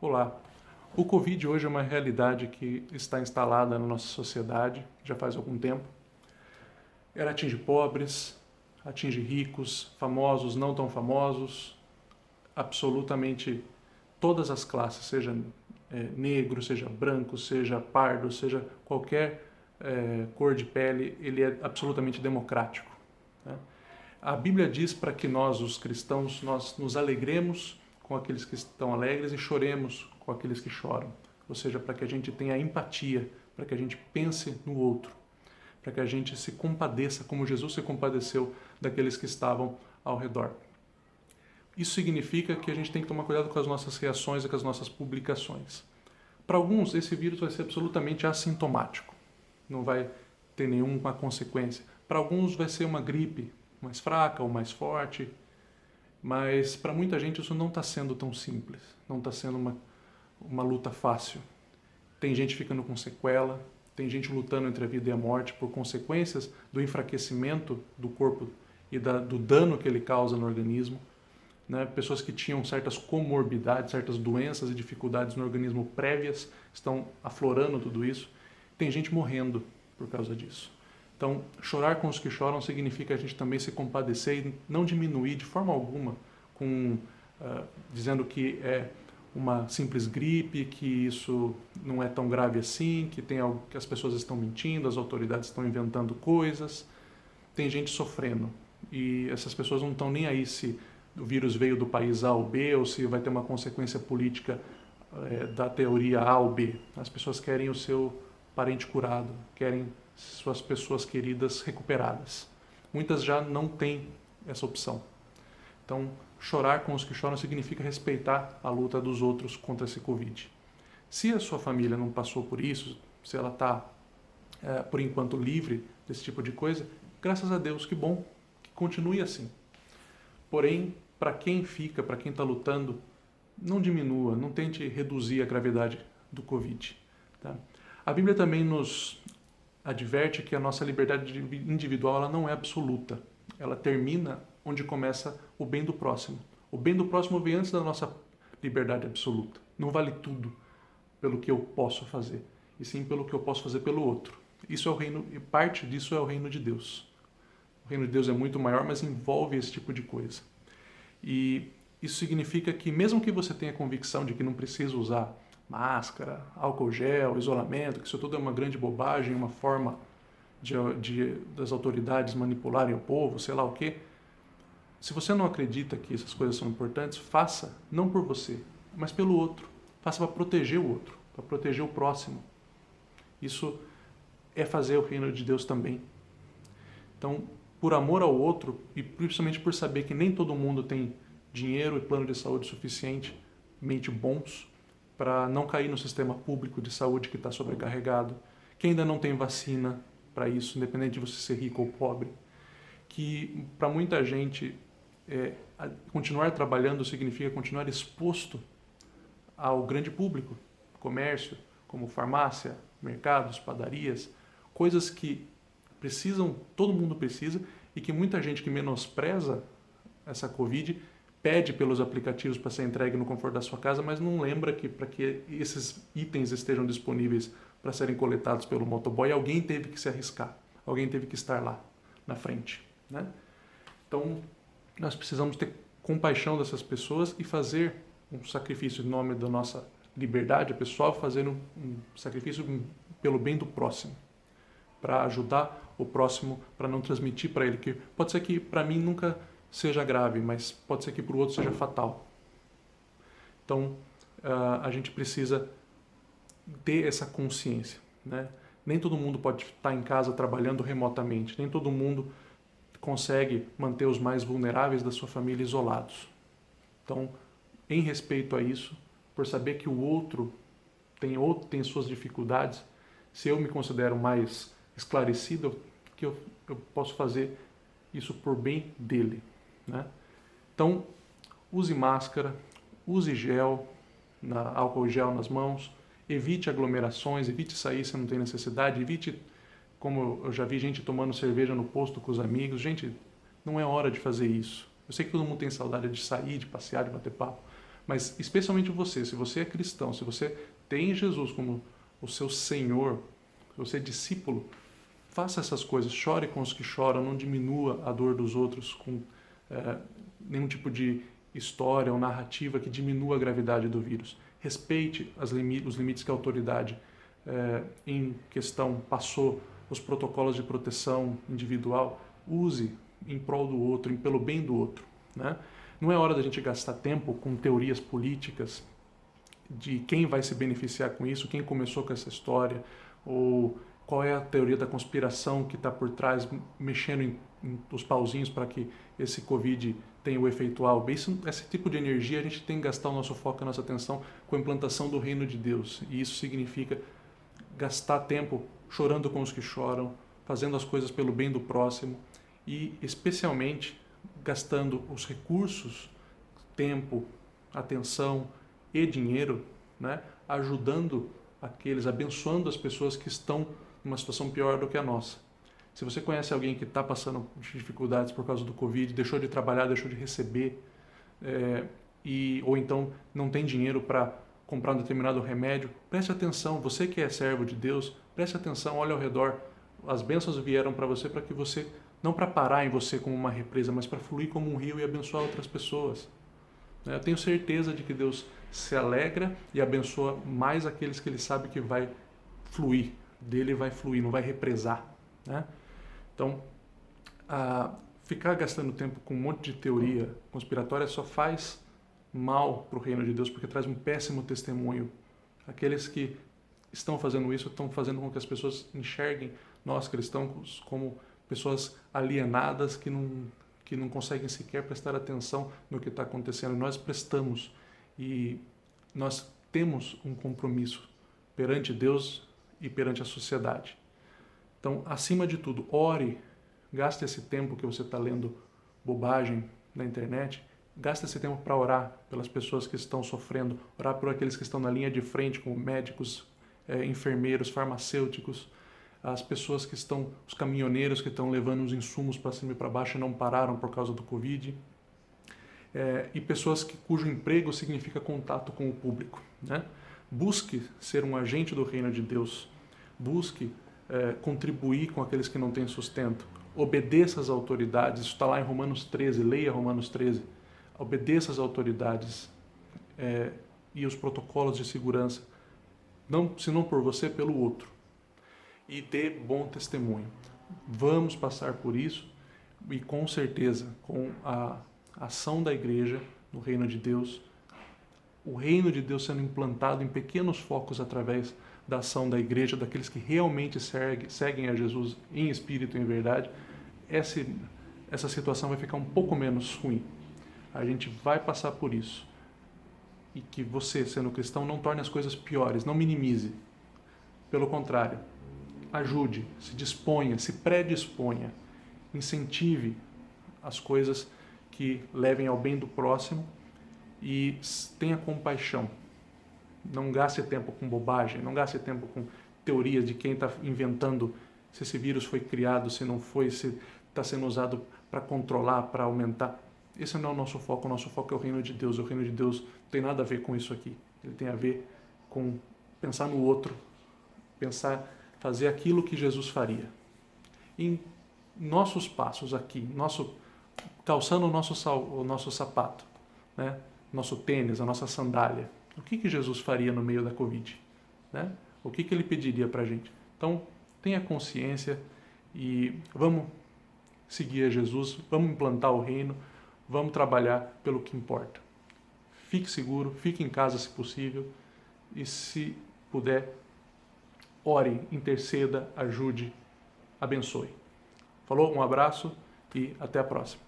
Olá. O Covid hoje é uma realidade que está instalada na nossa sociedade já faz algum tempo. Ela atinge pobres, atinge ricos, famosos, não tão famosos, absolutamente todas as classes, seja negro, seja branco, seja pardo, seja qualquer cor de pele, ele é absolutamente democrático, né? A Bíblia diz para que nós, os cristãos, nós nos alegremos com aqueles que estão alegres e choremos com aqueles que choram. Ou seja, para que a gente tenha empatia, para que a gente pense no outro, para que a gente se compadeça como Jesus se compadeceu daqueles que estavam ao redor. Isso significa que a gente tem que tomar cuidado com as nossas reações e com as nossas publicações. Para alguns, esse vírus vai ser absolutamente assintomático, não vai ter nenhuma consequência. Para alguns vai ser uma gripe mais fraca ou mais forte, mas para muita gente isso não está sendo tão simples, não está sendo uma luta fácil. Tem gente ficando com sequela, tem gente lutando entre a vida e a morte por consequências do enfraquecimento do corpo e do dano que ele causa no organismo, né? Pessoas que tinham certas comorbidades, certas doenças e dificuldades no organismo prévias estão aflorando tudo isso. Tem gente morrendo por causa disso. Então, chorar com os que choram significa a gente também se compadecer e não diminuir de forma alguma, dizendo que é uma simples gripe, que isso não é tão grave assim, que tem algo que as pessoas estão mentindo, as autoridades estão inventando coisas. Tem gente sofrendo e essas pessoas não estão nem aí se o vírus veio do país A ou B ou se vai ter uma consequência política da teoria A ou B. As pessoas querem o seu parente curado, querem suas pessoas queridas recuperadas. Muitas já não têm essa opção. Então, chorar com os que choram significa respeitar a luta dos outros contra esse Covid. Se a sua família não passou por isso, se ela está, por enquanto, livre desse tipo de coisa, graças a Deus, que bom, que continue assim. Porém, para quem fica, para quem está lutando, não diminua, não tente reduzir a gravidade do Covid. Tá? A Bíblia também nos adverte que a nossa liberdade individual ela não é absoluta. Ela termina onde começa o bem do próximo. O bem do próximo vem antes da nossa liberdade absoluta. Não vale tudo pelo que eu posso fazer, e sim pelo que eu posso fazer pelo outro. Isso é o reino, e parte disso é o reino de Deus. O reino de Deus é muito maior, mas envolve esse tipo de coisa. E isso significa que mesmo que você tenha convicção de que não precisa usar máscara, álcool gel, isolamento, que isso tudo é uma grande bobagem, uma forma das autoridades manipularem o povo, sei lá o quê. Se você não acredita que essas coisas são importantes, faça não por você, mas pelo outro. Faça para proteger o outro, para proteger o próximo. Isso é fazer o reino de Deus também. Então, por amor ao outro e principalmente por saber que nem todo mundo tem dinheiro e plano de saúde suficientemente bons para não cair no sistema público de saúde que está sobrecarregado, que ainda não tem vacina para isso, independente de você ser rico ou pobre, que para muita gente continuar trabalhando significa continuar exposto ao grande público, comércio, como farmácia, mercados, padarias, coisas que precisam, todo mundo precisa e que muita gente que menospreza essa Covid pede pelos aplicativos para ser entregue no conforto da sua casa, mas não lembra que para que esses itens estejam disponíveis para serem coletados pelo motoboy, alguém teve que se arriscar, alguém teve que estar lá na frente, né? Então, nós precisamos ter compaixão dessas pessoas e fazer um sacrifício em nome da nossa liberdade pessoal, fazer um sacrifício pelo bem do próximo, para ajudar o próximo, para não transmitir para ele, que pode ser que para mim nunca seja grave, mas pode ser que para o outro seja fatal. Então, a gente precisa ter essa consciência, né? Nem todo mundo pode estar em casa trabalhando remotamente, nem todo mundo consegue manter os mais vulneráveis da sua família isolados. Então, em respeito a isso, por saber que o outro tem suas dificuldades, se eu me considero mais esclarecido, que eu posso fazer isso por bem dele, né? Então, use máscara, use álcool gel nas mãos, evite aglomerações, evite sair se não tem necessidade, evite, como eu já vi gente tomando cerveja no posto com os amigos. Gente, não é hora de fazer isso. Eu sei que todo mundo tem saudade de sair, de passear, de bater papo, Mas especialmente você, se você é cristão, se você tem Jesus como o seu Senhor, se você é discípulo, faça essas coisas, chore com os que choram, não diminua a dor dos outros com nenhum tipo de história ou narrativa que diminua a gravidade do vírus. Respeite os limites que a autoridade em questão passou, os protocolos de proteção individual, use em prol do outro, pelo bem do outro, né? Não é hora da gente gastar tempo com teorias políticas de quem vai se beneficiar com isso, quem começou com essa história, ou qual é a teoria da conspiração que está por trás, mexendo em os pauzinhos para que esse Covid tenha o efeito alvo. Esse tipo de energia a gente tem que gastar o nosso foco, a nossa atenção com a implantação do reino de Deus. E isso significa gastar tempo chorando com os que choram, fazendo as coisas pelo bem do próximo e, especialmente, gastando os recursos, tempo, atenção e dinheiro, né, ajudando abençoando as pessoas que estão numa situação pior do que a nossa. Se você conhece alguém que está passando dificuldades por causa do Covid, deixou de trabalhar, deixou de receber, ou então não tem dinheiro para comprar um determinado remédio, preste atenção. Você que é servo de Deus, preste atenção, olhe ao redor. As bênçãos vieram para você para que você, não para parar em você como uma represa, mas para fluir como um rio e abençoar outras pessoas. Eu tenho certeza de que Deus se alegra e abençoa mais aqueles que Ele sabe que vai fluir, dele vai fluir, não vai represar, né? Então, ficar gastando tempo com um monte de teoria conspiratória só faz mal para o reino de Deus, porque traz um péssimo testemunho. Aqueles que estão fazendo isso estão fazendo com que as pessoas enxerguem nós cristãos como pessoas alienadas que não conseguem sequer prestar atenção no que está acontecendo. Nós prestamos e nós temos um compromisso perante Deus e perante a sociedade. Então, acima de tudo, ore, gaste esse tempo que você está lendo bobagem na internet, gaste esse tempo para orar pelas pessoas que estão sofrendo, orar por aqueles que estão na linha de frente, como médicos, enfermeiros, farmacêuticos, as pessoas que estão, os caminhoneiros que estão levando os insumos para cima e para baixo e não pararam por causa do Covid, e pessoas cujo emprego significa contato com o público, né? Busque ser um agente do reino de Deus, busque contribuir com aqueles que não têm sustento, obedeça às autoridades, isso está lá em Romanos 13, leia Romanos 13, obedeça às autoridades e os protocolos de segurança, não, se não por você, pelo outro, e dê bom testemunho. Vamos passar por isso e com certeza, com a ação da igreja no reino de Deus, o reino de Deus sendo implantado em pequenos focos através da ação da igreja, daqueles que realmente seguem a Jesus em espírito e em verdade, essa situação vai ficar um pouco menos ruim. A gente vai passar por isso. E que você, sendo cristão, não torne as coisas piores, não minimize. Pelo contrário, ajude, se disponha, se predisponha, incentive as coisas que levem ao bem do próximo e tenha compaixão. Não gaste tempo com bobagem, não gaste tempo com teorias de quem está inventando se esse vírus foi criado, se não foi, se está sendo usado para controlar, para aumentar. Esse não é o nosso foco é o reino de Deus. O reino de Deus não tem nada a ver com isso aqui. Ele tem a ver com pensar no outro, fazer aquilo que Jesus faria. Em nossos passos aqui, calçando o nosso sapato, né? Nosso tênis, a nossa sandália, o que Jesus faria no meio da Covid? Né? O que Ele pediria para a gente? Então, tenha consciência e vamos seguir a Jesus, vamos implantar o reino, vamos trabalhar pelo que importa. Fique seguro, fique em casa se possível e, se puder, ore, interceda, ajude, abençoe. Falou? Um abraço e até a próxima.